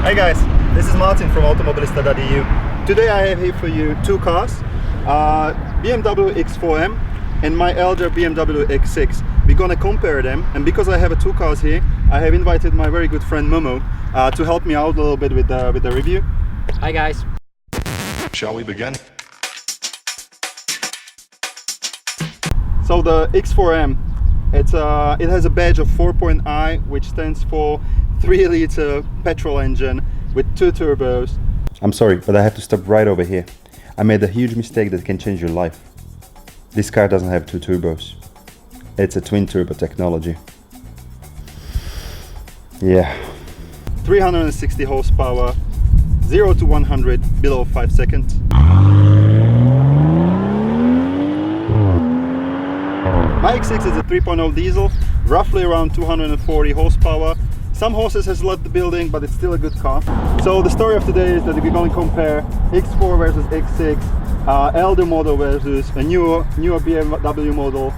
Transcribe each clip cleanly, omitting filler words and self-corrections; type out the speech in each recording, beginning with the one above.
Hi guys, this is Martin from Automobilista.eu. Today I have here for you two cars, BMW X4M and my elder BMW X6. We're gonna compare them, and because I have two cars here, I have invited my very good friend Momo to help me out a little bit with the review. Hi guys. Shall we begin? So the X4M, it has a badge of 4.I, which stands for 3-liter petrol engine with 2 turbos. I'm sorry, but I have to stop right over here. I made a huge mistake that can change your life. This car doesn't have 2 turbos. It's a twin turbo technology. Yeah. 360 horsepower, 0 to 100 below 5 seconds. My X6 is a 3.0 diesel, roughly around 240 horsepower. Some horses has left the building, but it's still a good car. So the story of today is that we're going to compare X4 versus X6, elder model versus a newer BMW model,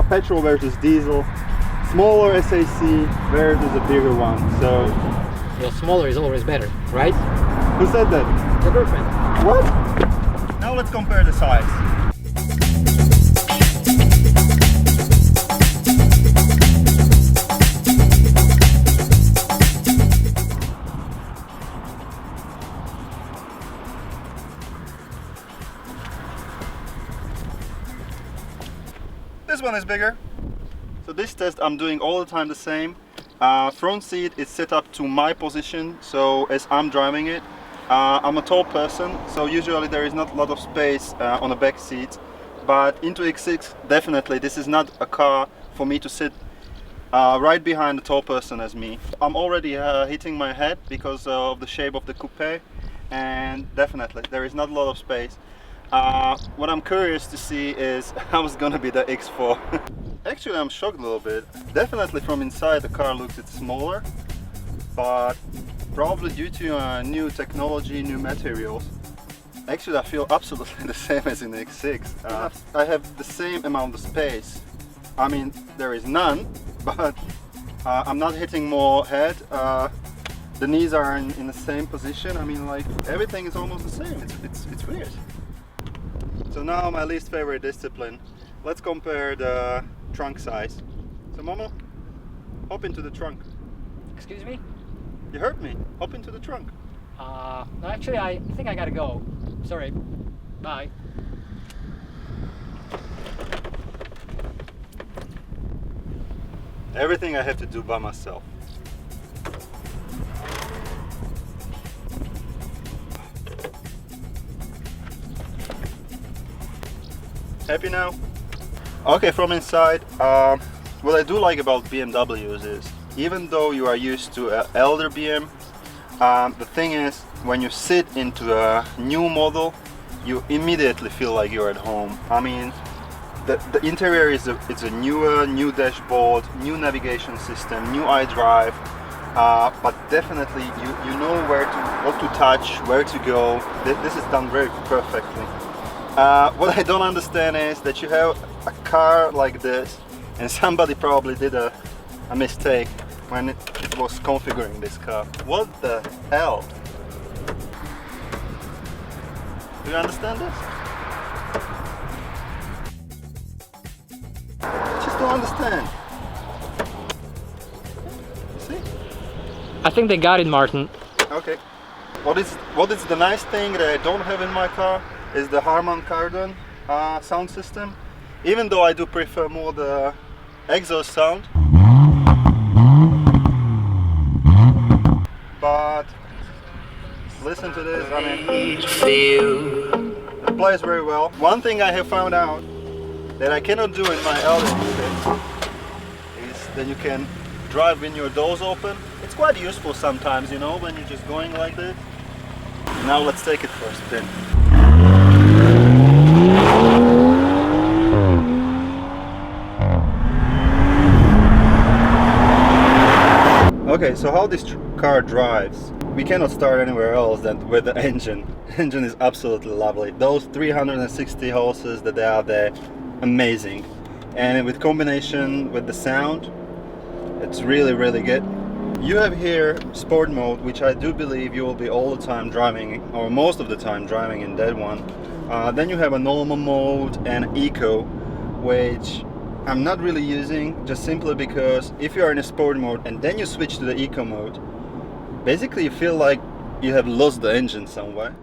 petrol versus diesel, smaller SAC versus a bigger one. So, Well, smaller is always better, right? who said that? The girlfriend. What? Now let's compare the size. This one is bigger. So this test I'm doing all the time the same. Front seat is set up to my position, so as I'm driving it. I'm a tall person, so usually there is not a lot of space on the back seat. But into X6, definitely this is not a car for me to sit right behind a tall person as me. I'm already hitting my head because of the shape of the coupe, and definitely there is not a lot of space. What I'm curious to see is how it's gonna be the X4. Actually, I'm shocked a little bit. Definitely from inside the car looks it's smaller, but probably due to new technology, new materials. Actually, I feel absolutely the same as in the X6. I have the same amount of space. I mean, there is none, but I'm not hitting more head. The knees are in the same position. I mean, like, everything is almost the same. It's weird. So now my least favorite discipline. Let's compare the trunk size. So Momo, hop into the trunk. Excuse me? You heard me. Hop into the trunk. No, actually, I think I gotta go. Sorry. Bye. Everything I have to do by myself. Happy now? Okay, from inside, what I do like about BMWs is, even though you are used to an elder BM, the thing is, when you sit into a new model, you immediately feel like you're at home. I mean, the interior is a new dashboard, new navigation system, new iDrive, but definitely you know what to touch, where to go. This is done very perfectly. What I don't understand is that you have a car like this, and somebody probably did a mistake when it was configuring this car. What the hell? Do you understand this? I just don't understand. See? I think they got it, Martin. Okay. What is the nice thing that I don't have in my car is the Harman Kardon sound system. Even though I do prefer more the exhaust sound. But listen to this, I mean, it plays very well. One thing I have found out that I cannot do in my elder X6 is that you can drive when your doors open. It's quite useful sometimes, you know, when you're just going like this. Now let's take it for a spin. Okay, so how this car drives, we cannot start anywhere else than with the engine. The engine is absolutely lovely. Those 360 horses that they are there, amazing. And with combination with the sound, it's really good. you have here sport mode, which I do believe you will be all the time driving, or most of the time driving in that one. Then you have a normal mode and eco, which I'm not really using, just simply because if you are in a sport mode and then you switch to the eco mode, basically you feel like you have lost the engine somewhere.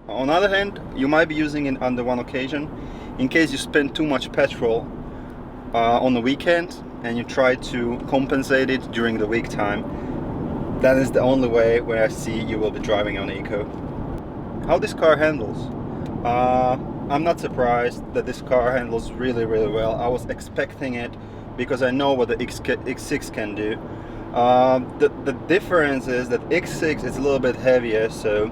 On the other hand, you might be using it on the one occasion in case you spend too much petrol on the weekend and you try to compensate it during the week time. That is the only way where I see you will be driving on eco. How this car handles? I'm not surprised that this car handles really well. I was expecting it because I know what the X6 can do. The difference is that X6 is a little bit heavier, so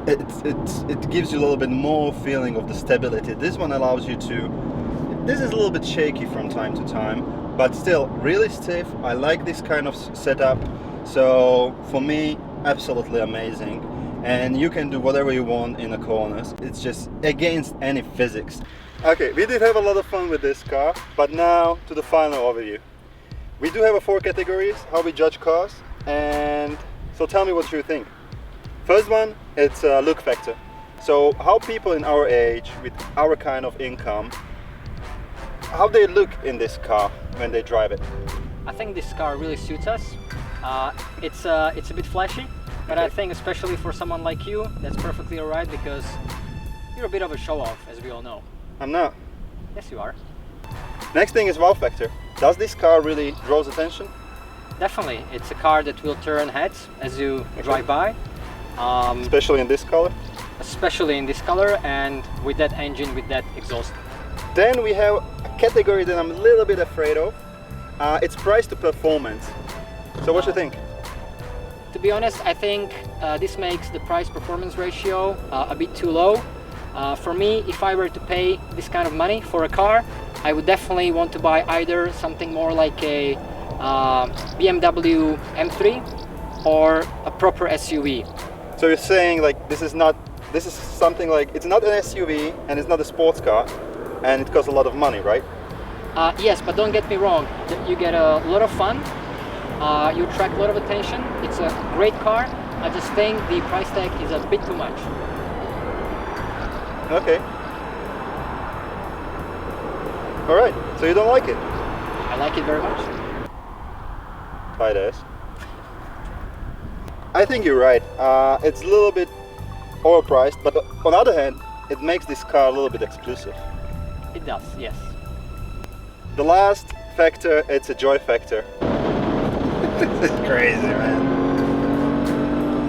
it gives you a little bit more feeling of the stability. This one allows you to, this is a little bit shaky from time to time, but still really stiff. I like this kind of setup, so for me, absolutely amazing. And you can do whatever you want in the corners. It's just against any physics. Okay, we did have a lot of fun with this car, but now to the final overview. We do have 4 categories how we judge cars, and so tell me what you think. First one, it's look factor. So how people in our age, with our kind of income, how they look in this car when they drive it. I think this car really suits us. It's a bit flashy, but I think especially for someone like you, that's perfectly alright because you're a bit of a show-off, as we all know. I'm not. Yes, you are. Next thing is wow factor. Does this car really draws attention? Definitely. It's a car that will turn heads as you drive by. Especially in this color? Especially in this color and with that engine, with that exhaust. Then we have a category that I'm a little bit afraid of. It's price to performance. So what do you think? To be honest, I think this makes the price-performance ratio a bit too low. For me, if I were to pay this kind of money for a car, I would definitely want to buy either something more like a BMW M3 or a proper SUV. So you're saying like this is something like, it's not an SUV and it's not a sports car and it costs a lot of money, right? Yes, but don't get me wrong, you get a lot of fun, you attract a lot of attention, it's a great car. I just think the price tag is a bit too much. Okay. Alright, so you don't like it? I like it very much. Tight ass. I think you're right. It's a little bit overpriced, but on the other hand, it makes this car a little bit exclusive. It does, yes. The last factor, it's a joy factor. This is crazy, man.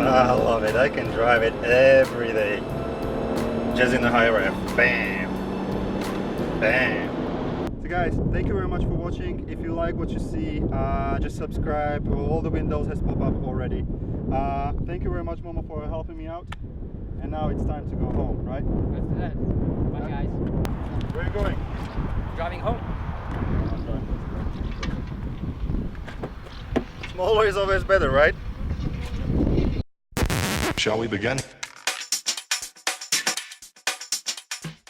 I love it. I can drive it every day. Just in the high rev. Bam. Bam. So guys, thank you very much for watching. If you like what you see, just subscribe. All the windows has popped up already. Thank you very much, Momo, for helping me out. And now it's time to go home, right? Let's do that. Bye, guys. Where are you going? Driving home. Smaller is always better, right? Shall we begin?